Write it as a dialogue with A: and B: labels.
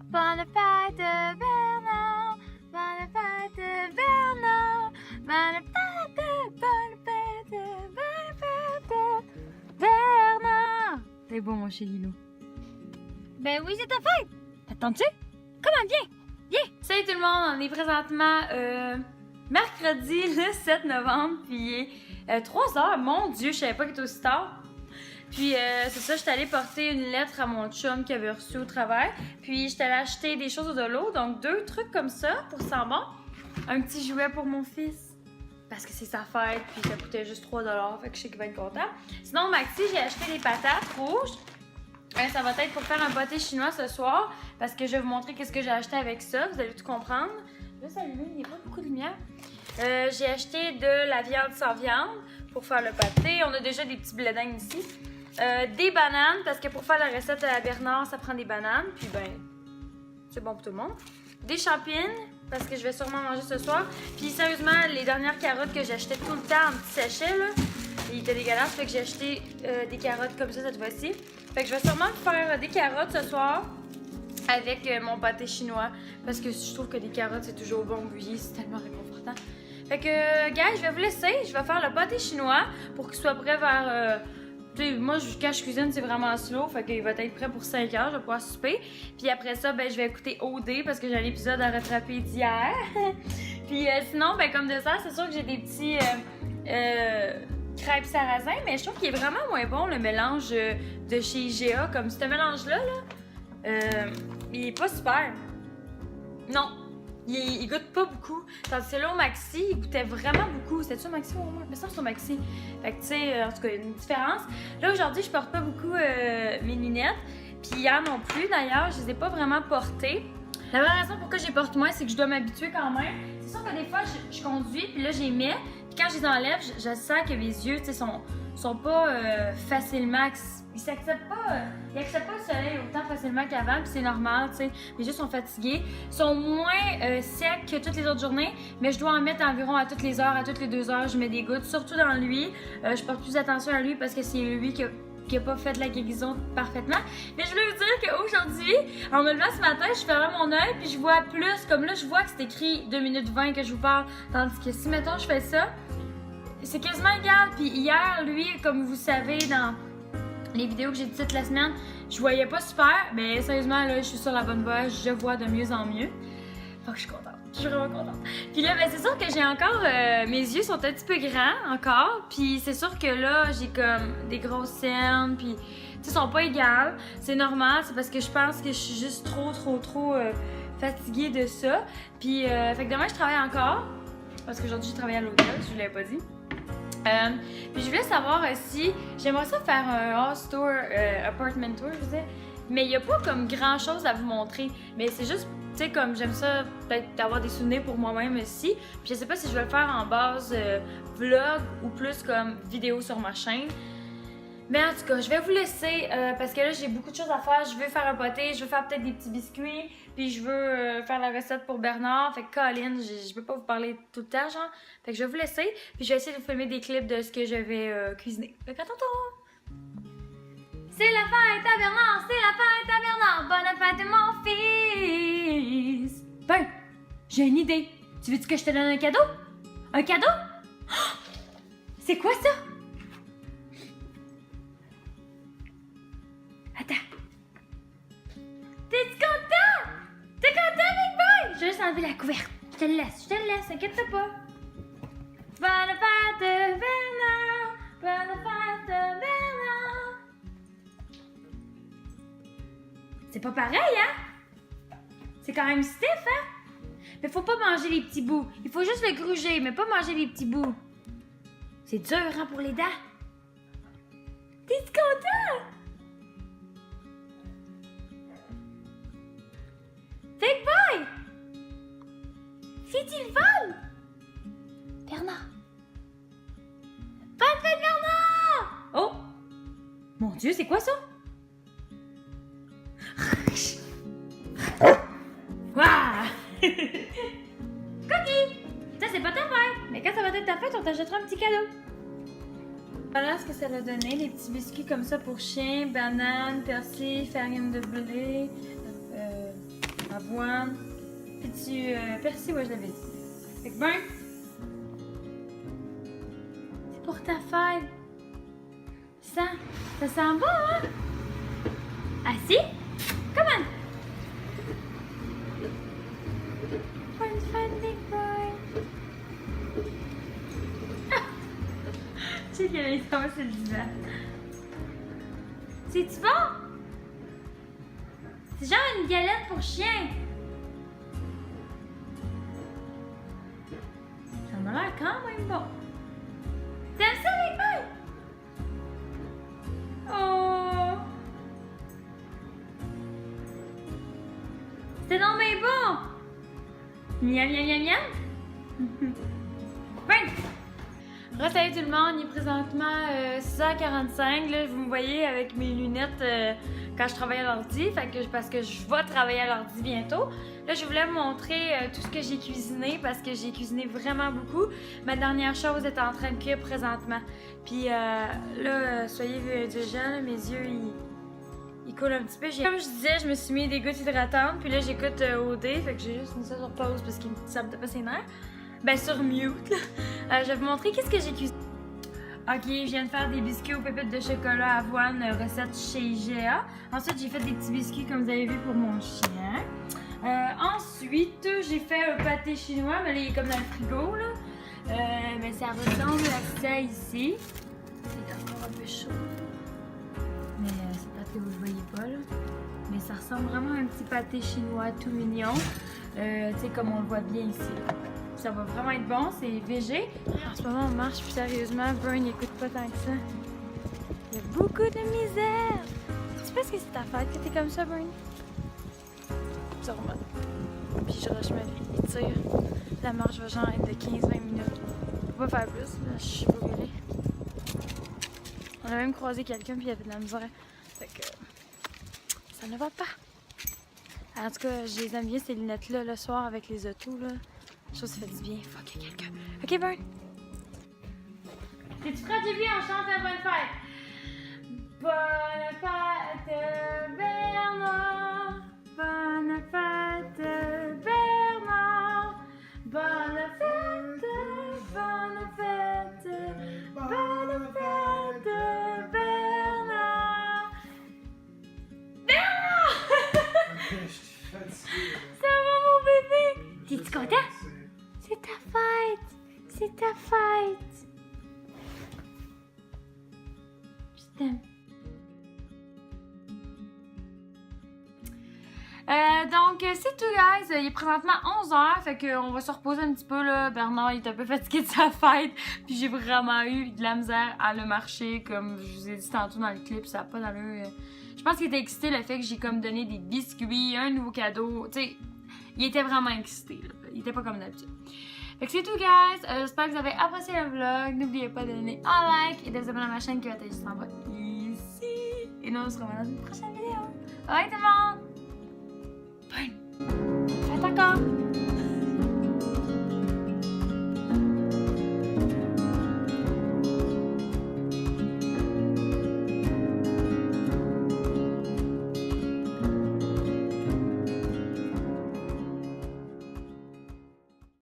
A: bonne fête Bernard, bonne fête Bernard, bonne fête, Bernard. C'est beau mon chéri Lilou. Ben oui, c'est ta fête. T'attends-tu? Comment, viens. Salut tout le monde, on est présentement mercredi le 7 novembre, puis il est 3h, mon Dieu, je savais pas qu'il était aussi tard. Puis c'est ça, j'étais allée porter une lettre à mon chum qui avait reçu au travail, puis j'étais allée acheter des choses au dolo, donc 2 trucs comme ça pour ça bon. Un petit jouet pour mon fils, parce que c'est sa fête, puis ça coûtait juste 3$, fait que je sais qu'il va être content. Sinon, Maxi, j'ai acheté des patates rouges. Ça va être pour faire un pâté chinois ce soir, parce que je vais vous montrer qu'est-ce que j'ai acheté avec ça, vous allez tout comprendre. Là, ça allume, il n'y a pas beaucoup de lumière. J'ai acheté de la viande sans viande pour faire le pâté. On a déjà des petits bledins ici. Des bananes, parce que pour faire la recette à Bernard, ça prend des bananes, puis ben, c'est bon pour tout le monde. Des champignons, parce que je vais sûrement manger ce soir. Puis sérieusement, les dernières carottes que j'achetais tout le temps en petits sachets, là, ils étaient dégueulasses, fait que j'ai acheté des carottes comme ça cette fois-ci. Fait que je vais sûrement faire des carottes ce soir avec mon pâté chinois, parce que je trouve que des carottes, c'est toujours bon bouilli, c'est tellement réconfortant. Fait que, gars, je vais vous laisser, je vais faire le pâté chinois pour qu'il soit prêt vers... moi, quand je cuisine, c'est vraiment slow, fait qu'il va être prêt pour 5 heures, je vais pouvoir souper. Puis après ça, ben, je vais écouter OD parce que j'ai un épisode à rattraper d'hier. Puis sinon, ben, comme dessert, c'est sûr que j'ai des petits crêpes sarrasin, mais je trouve qu'il est vraiment moins bon le mélange de chez IGA. Comme ce mélange-là, il est pas super. Non. Il goûte pas beaucoup. Tandis que là, au Maxi, il goûtait vraiment beaucoup. C'était-tu au Maxi ou au moins? Mais ça, c'est au Maxi. Fait que, tu sais, en tout cas, il y a une différence. Là, aujourd'hui, je porte pas beaucoup mes lunettes. Puis hier non plus, d'ailleurs, je les ai pas vraiment portées. La vraie raison pourquoi je les porte moins, c'est que je dois m'habituer quand même. C'est sûr que des fois, je conduis, puis là, je les mets. Puis quand je les enlève, je sens que mes yeux, tu sais, sont pas facilement... Ils acceptent pas le soleil autant facilement qu'avant, puis c'est normal, tu sais. Les yeux sont fatigués, sont moins secs que toutes les autres journées, mais je dois en mettre environ à toutes les heures, à toutes les 2 heures, je mets des gouttes, surtout dans lui. Je porte plus attention à lui parce que c'est lui qui a pas fait la guérison parfaitement. Mais je voulais vous dire qu'aujourd'hui, en me levant ce matin, je fermais mon œil puis je vois plus, comme là, je vois que c'est écrit 2 minutes 20 que je vous parle, tandis que si, mettons, je fais ça, c'est quasiment égal. Puis hier, lui, comme vous savez, dans les vidéos que j'ai dites la semaine, je voyais pas super, mais sérieusement, là, je suis sur la bonne voie, je vois de mieux en mieux. Fait que je suis contente, je suis vraiment contente. Puis là, ben, c'est sûr que j'ai encore, mes yeux sont un petit peu grands encore, puis c'est sûr que là, j'ai comme des grosses cernes, puis tu sais, sont pas égales. C'est normal, c'est parce que je pense que je suis juste trop fatiguée de ça. Puis, fait que demain, je travaille encore, parce qu'aujourd'hui, j'ai travaillé à l'hôtel, je vous l'avais pas dit. Puis je voulais savoir si j'aimerais ça faire un house tour, apartment tour, je sais, mais il n'y a pas comme grand chose à vous montrer. Mais c'est juste, tu sais, comme j'aime ça, peut-être avoir des souvenirs pour moi-même aussi. Puis je sais pas si je vais le faire en base vlog ou plus comme vidéo sur ma chaîne. Mais en tout cas, je vais vous laisser parce que là, j'ai beaucoup de choses à faire. Je veux faire un pâté, je veux faire peut-être des petits biscuits, puis je veux faire la recette pour Bernard. Fait que Colin, je peux pas vous parler tout le temps, genre. Fait que je vais vous laisser, puis je vais essayer de vous filmer des clips de ce que je vais cuisiner. Fait qu'à tantôt! C'est la fête à Bernard, c'est la fête à Bernard, bonne fête mon fils! Ben, j'ai une idée. Tu veux-tu que je te donne un cadeau? Un cadeau? Oh! C'est quoi ça? Attends. T'es-tu content? T'es content, Big Boy? Je vais juste enlever la couverte. Je te le laisse, inquiète-toi pas. Bonne fête, Bernard. Bonne fête, Bernard. C'est pas pareil, hein? C'est quand même stiff, hein? Mais faut pas manger les petits bouts. Il faut juste le gruger, mais pas manger les petits bouts. C'est dur, hein, pour les dents. T'es-tu content? Big Boy! Fait-il vol? Bernard! Bonne fête, Bernard! Oh! Mon Dieu, c'est quoi ça? Waouh! Cookie! Ça, c'est pas ta fête! Mais quand ça va être ta fête, on t'achètera un petit cadeau. Voilà ce que ça a donné, des petits biscuits comme ça pour chien, bananes, persil, farine de blé, avoine. Puis tu persil, ouais, je l'avais dit. Fait que ben, c'est pour ta fête. Ça sent bon, hein? Assis? Come on! Bonne fête, big boy! Tu sais qu'elle est tombée sur le divan. C'est-tu bon? C'est genre une galette pour chien. Ça m'a l'air quand même bon. T'aimes ça, les boys? Oh! C'était donc bien bon! Miam, miam, miam, miam! Ben! Salut tout le monde, il est présentement 6h45. Là, vous me voyez avec mes lunettes quand je travaille à l'ordi, parce que je vais travailler à l'ordi bientôt. Là, je voulais vous montrer tout ce que j'ai cuisiné parce que j'ai cuisiné vraiment beaucoup. Ma dernière chose est en train de cuire présentement. Puis là, soyez indulgents, là, mes yeux, ils coulent un petit peu. Comme je disais, je me suis mis des gouttes hydratantes, puis là, j'écoute OD, fait que j'ai juste mis ça sur pause parce que ça me tape pas ses nerfs. Ben, sur mute, là. Je vais vous montrer qu'est-ce que j'ai cuisiné. Ok, je viens de faire des biscuits aux pépites de chocolat avoine, recette chez IGA. Ensuite, j'ai fait des petits biscuits comme vous avez vu pour mon chien. Ensuite, j'ai fait un pâté chinois, mais là, il est comme dans le frigo, là. Ben, ça ressemble à ça ici. C'est encore un peu chaud. Mais c'est pas que vous le voyez pas, là. Mais ça ressemble vraiment à un petit pâté chinois tout mignon. Tu sais, comme on le voit bien ici. Ça va vraiment être bon, c'est végé. En ce moment, on marche plus sérieusement. Burn, il écoute pas tant que ça. Il y a beaucoup de misère. Tu penses que c'est ta fête que t'es comme ça, Burn? Sûrement. Puis je rush ma vie. Il tire. La marche va genre être de 15-20 minutes. On va pas faire plus, là, je suis brûlée. On a même croisé quelqu'un puis il y avait de la misère. Fait que ça ne va pas. En tout cas, je les aime bien ces lunettes-là le soir avec les autos, là. Je trouve que ça fait du bien. Fuck, il y a quelqu'un. Ok, Burn. T'es-tu prêt, JB? On chante la bonne fête. Bonne fête, Bernard. Bonne fête, Bernard. Bonne fête, bonne fête. Bonne fête, Bernard. Bernard! Ça va, mon bébé? T'es-tu content? C'est ta fête! C'est ta fête! Je t'aime. Donc, c'est tout, guys. Il est présentement 11h, fait qu'on va se reposer un petit peu, là. Bernard, il est un peu fatigué de sa fête, puis j'ai vraiment eu de la misère à le marcher, comme je vous ai dit tantôt dans le clip, ça n'a pas d'allure. Je pense qu'il était excité le fait que j'ai comme donné des biscuits, un nouveau cadeau, tu sais, il était vraiment excité, là. Il était pas comme d'habitude. Fait que c'est tout, guys. J'espère que vous avez apprécié le vlog. N'oubliez pas de donner un like et de vous abonner à ma chaîne qui va être juste en bas ici. Et nous, on se revoit dans une prochaine vidéo. Bye tout le monde! Bye! Faites encore!